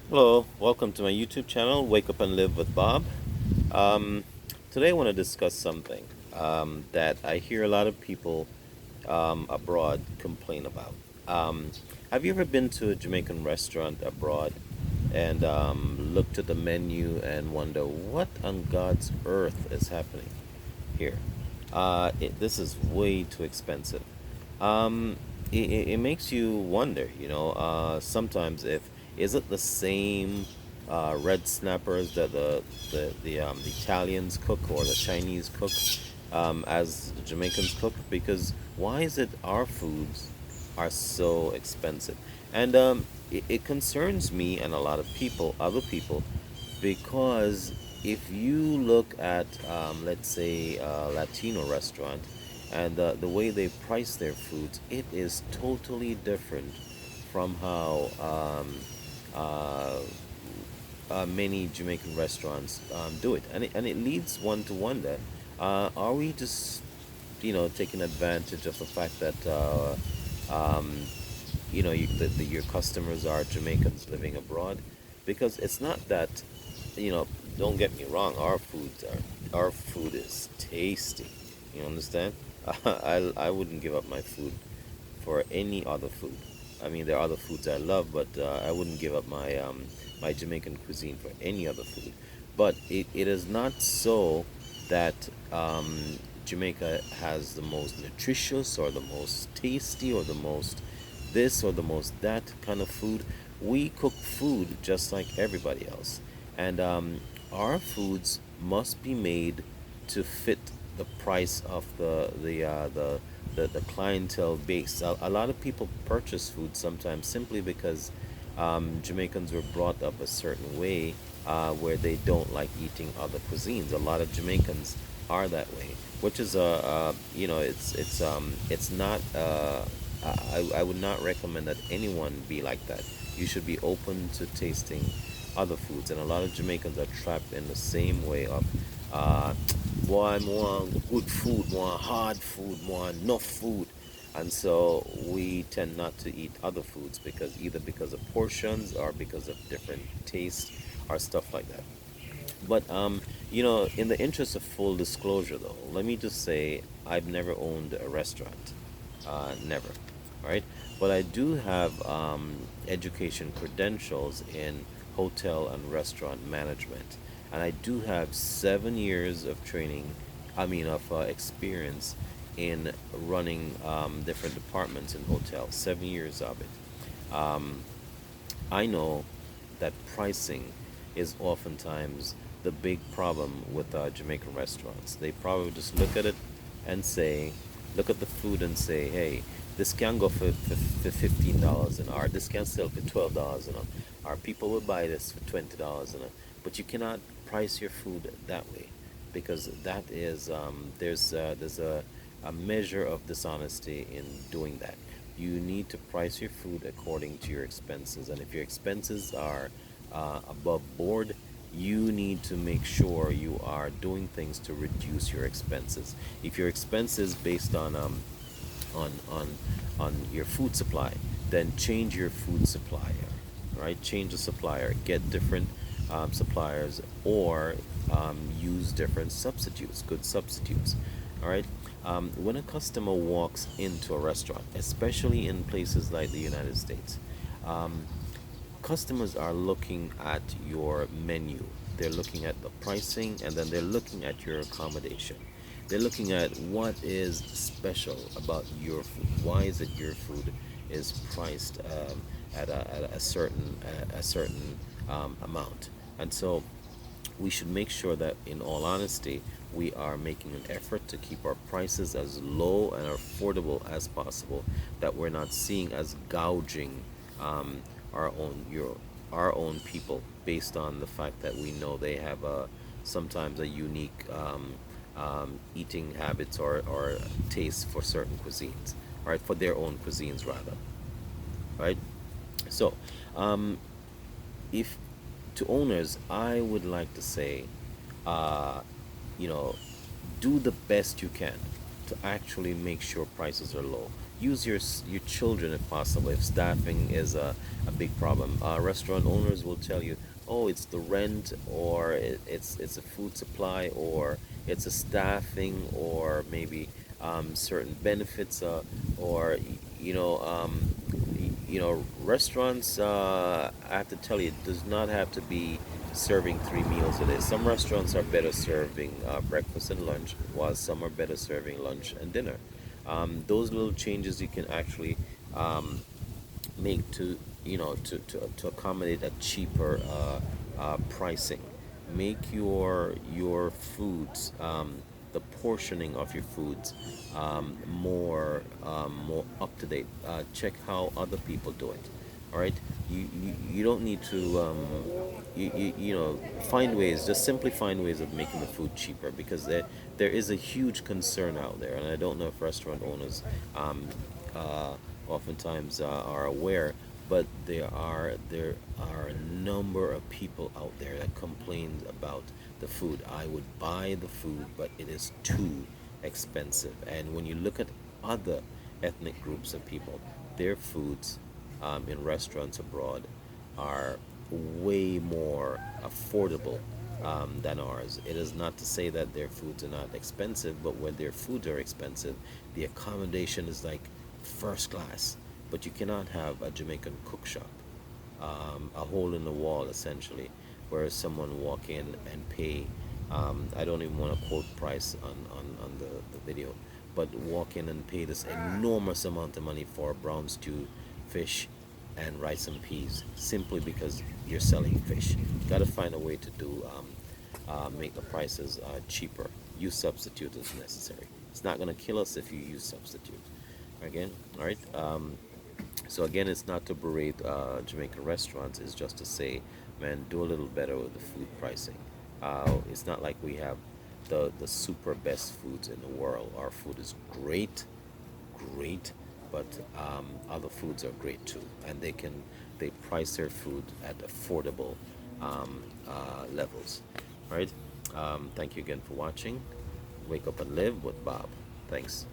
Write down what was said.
Hello, welcome to my YouTube channel, Wake Up and Live with Bob. Um, Today I want to discuss something that I hear a lot of people abroad complain about. Um, have you ever been to a Jamaican restaurant abroad and looked at the menu and wonder what on God's earth is happening here? This is way too expensive. It makes you wonder, sometimes if is it the same red snappers that the Italians cook or the Chinese cook as the Jamaicans cook? Because why is it our foods are so expensive? And it concerns me and a lot of people, other people, because if you look at, let's say, a Latino restaurant and the way they price their foods, it is totally different from how uh, many Jamaican restaurants do it. And it leads one to wonder, are we just, taking advantage of the fact that, your customers are Jamaicans living abroad? Because it's not that, you know, don't get me wrong, our food is tasty. You understand? I wouldn't give up my food for any other food. I mean, there are other foods I love, but I wouldn't give up my Jamaican cuisine for any other food. But it is not so that Jamaica has the most nutritious or the most tasty or the most this or the most that kind of food. We cook food just like everybody else, and our foods must be made to fit the price of the clientele base. A lot of people purchase food sometimes simply because Jamaicans were brought up a certain way where they don't like eating other cuisines. A lot of Jamaicans are that way, which is it's not. I would not recommend that anyone be like that. You should be open to tasting other foods, and a lot of Jamaicans are trapped in the same way of uh, boy, more good food, more hard food, more enough food. And so we tend not to eat other foods because either because of portions or because of different taste or stuff like that. But in the interest of full disclosure though, let me just say I've never owned a restaurant. Never. All right. But I do have education credentials in hotel and restaurant management. And I do have 7 years of training, of experience in running different departments in hotels, 7 years of it. I know that pricing is oftentimes the big problem with Jamaican restaurants. They probably just look at it and say, look at the food and say, hey, this can go for $15 an hour. This can sell for $12 an hour. Our people will buy this for $20 an hour. But you cannot price your food that way because that is there's a measure of dishonesty in doing that. You need to price your food according to your expenses, and if your expenses are above board, you need to make sure you are doing things to reduce your expenses. If your expenses based on on on your food supply, then change your food supplier. Right? Change the supplier. Get different suppliers, or use different substitutes. Good substitutes. All right. When a customer walks into a restaurant, especially in places like the United States, um, customers are looking at your menu. They're looking at the pricing, and then they're looking at your accommodation. They're looking at what is special about your food. Why is it your food is priced at a certain amount? And so we should make sure that, in all honesty, we are making an effort to keep our prices as low and affordable as possible, that we're not seeing as gouging um, our own people based on the fact that we know they have sometimes a unique eating habits or taste for certain cuisines, right? For their own cuisines rather, right? So, um, if to owners, I would like to say, uh, you know, do the best you can to actually make sure prices are low. use your children if possible, if staffing is a big problem. Restaurant owners will tell you, oh, it's the rent, or it's a food supply, or it's a staffing, or maybe certain benefits, or restaurants, I have to tell you, does not have to be serving 3 meals a day. Some restaurants are better serving breakfast and lunch, while some are better serving lunch and dinner. Those little changes you can actually make to to accommodate a cheaper pricing. Make your foods, the portioning of your foods, more up to date. Check how other people do it. All right, you don't need to find ways. Just simply find ways of making the food cheaper, because there is a huge concern out there, and I don't know if restaurant owners um, uh, oftentimes are aware, but there are a number of people out there that complain about the food. I would buy the food, but it is too expensive. And when you look at other ethnic groups of people, their foods in restaurants abroad are way more affordable than ours. It is not to say that their foods are not expensive, but when their foods are expensive, the accommodation is like first class. But you cannot have a Jamaican cook shop, a hole in the wall essentially, where someone walk in and pay. I don't even want to quote price on the video, but walk in and pay this enormous amount of money for brown stew, fish, and rice and peas, simply because you're selling fish. You got to find a way to do make the prices cheaper. Use substitute as necessary. It's not going to kill us if you use substitute. Again, all right. So again, it's not to berate Jamaican restaurants. It's just to say, man, do a little better with the food pricing. It's not like we have the super best foods in the world. Our food is great, but other foods are great too, and they price their food at affordable levels. All right. Thank you again for watching. Wake up and live with Bob. Thanks.